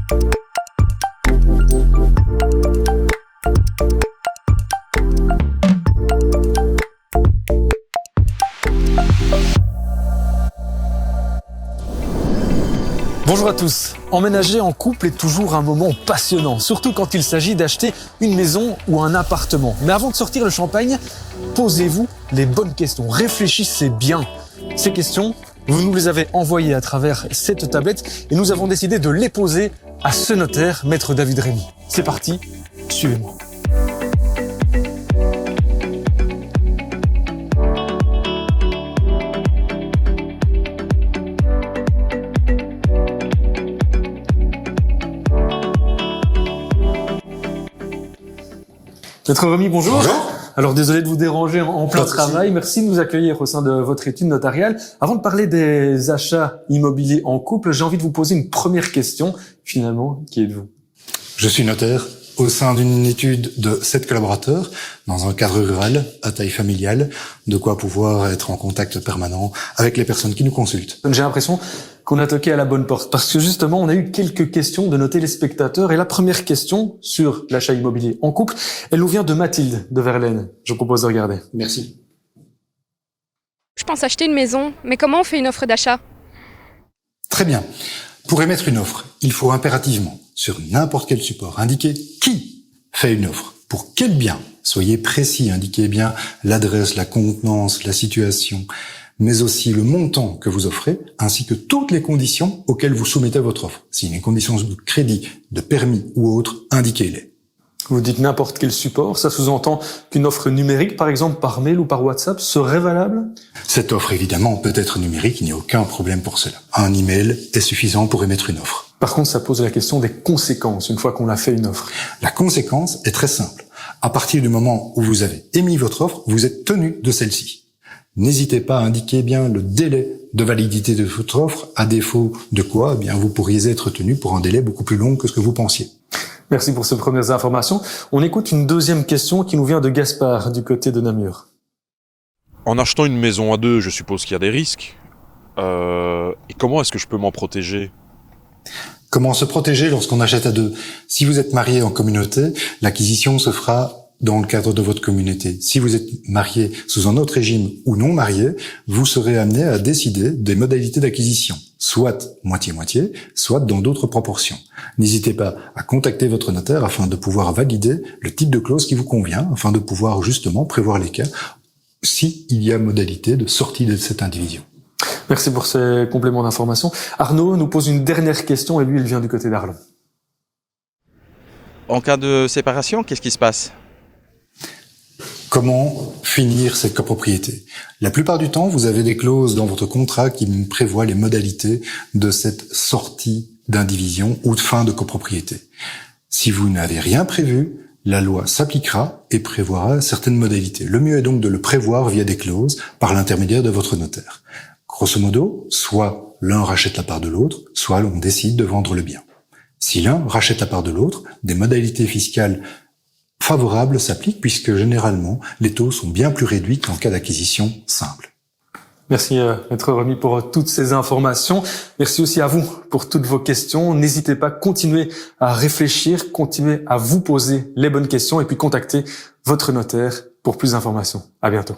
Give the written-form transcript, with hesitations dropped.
Bonjour à tous. Emménager en couple est toujours un moment passionnant, surtout quand il s'agit d'acheter une maison ou un appartement. Mais avant de sortir le champagne, posez-vous les bonnes questions. Réfléchissez bien. Ces questions, vous nous les avez envoyées à travers cette tablette et nous avons décidé de les poser à ce notaire, Maître David Rémy. C'est parti, suivez-moi. Maître Rémy, bonjour. Bonjour. Alors désolé de vous déranger en plein travail. Merci de nous accueillir au sein de votre étude notariale. Avant de parler des achats immobiliers en couple, j'ai envie de vous poser une première question. Finalement, qui êtes-vous ? Je suis notaire au sein d'une étude de 7 collaborateurs dans un cadre rural à taille familiale, de quoi pouvoir être en contact permanent avec les personnes qui nous consultent. J'ai l'impression qu'on a toqué à la bonne porte parce que justement, on a eu quelques questions de nos téléspectateurs et la première question sur l'achat immobilier en couple, elle nous vient de Mathilde de Verlaine. Je vous propose de regarder. Merci. Je pense acheter une maison, mais comment on fait une offre d'achat ? Très bien. Pour émettre une offre, il faut impérativement, sur n'importe quel support, indiquer qui fait une offre, pour quel bien. Soyez précis, indiquez bien l'adresse, la contenance, la situation, mais aussi le montant que vous offrez, ainsi que toutes les conditions auxquelles vous soumettez votre offre. S'il y a une condition de crédit, de permis ou autre, indiquez-les. Vous dites n'importe quel support, ça sous-entend qu'une offre numérique, par exemple par mail ou par WhatsApp, serait valable ? Cette offre, évidemment, peut être numérique, il n'y a aucun problème pour cela. Un email est suffisant pour émettre une offre. Par contre, ça pose la question des conséquences une fois qu'on a fait une offre. La conséquence est très simple. À partir du moment où vous avez émis votre offre, vous êtes tenu de celle-ci. N'hésitez pas à indiquer bien le délai de validité de votre offre, à défaut de quoi, eh bien, vous pourriez être tenu pour un délai beaucoup plus long que ce que vous pensiez. Merci pour ces premières informations. On écoute une deuxième question qui nous vient de Gaspard, du côté de Namur. En achetant une maison à deux, je suppose qu'il y a des risques. Et comment est-ce que je peux m'en protéger ? Comment se protéger lorsqu'on achète à deux ? Si vous êtes marié en communauté, l'acquisition se fera dans le cadre de votre communauté. Si vous êtes marié sous un autre régime ou non marié, vous serez amené à décider des modalités d'acquisition, soit moitié-moitié, soit dans d'autres proportions. N'hésitez pas à contacter votre notaire afin de pouvoir valider le type de clause qui vous convient, afin de pouvoir justement prévoir les cas s'il y a modalité de sortie de cette indivision. Merci pour ces compléments d'information. Arnaud nous pose une dernière question et lui, il vient du côté d'Arlon. En cas de séparation, qu'est-ce qui se passe ? Comment finir cette copropriété ? La plupart du temps, vous avez des clauses dans votre contrat qui prévoient les modalités de cette sortie d'indivision ou de fin de copropriété. Si vous n'avez rien prévu, la loi s'appliquera et prévoira certaines modalités. Le mieux est donc de le prévoir via des clauses par l'intermédiaire de votre notaire. Grosso modo, soit l'un rachète la part de l'autre, soit l'on décide de vendre le bien. Si l'un rachète la part de l'autre, des modalités fiscales favorables s'appliquent puisque généralement les taux sont bien plus réduits qu'en cas d'acquisition simple. Merci Maître Rémy pour toutes ces informations. Merci aussi à vous pour toutes vos questions. N'hésitez pas, continuez à réfléchir, continuez à vous poser les bonnes questions et puis contactez votre notaire pour plus d'informations. À bientôt.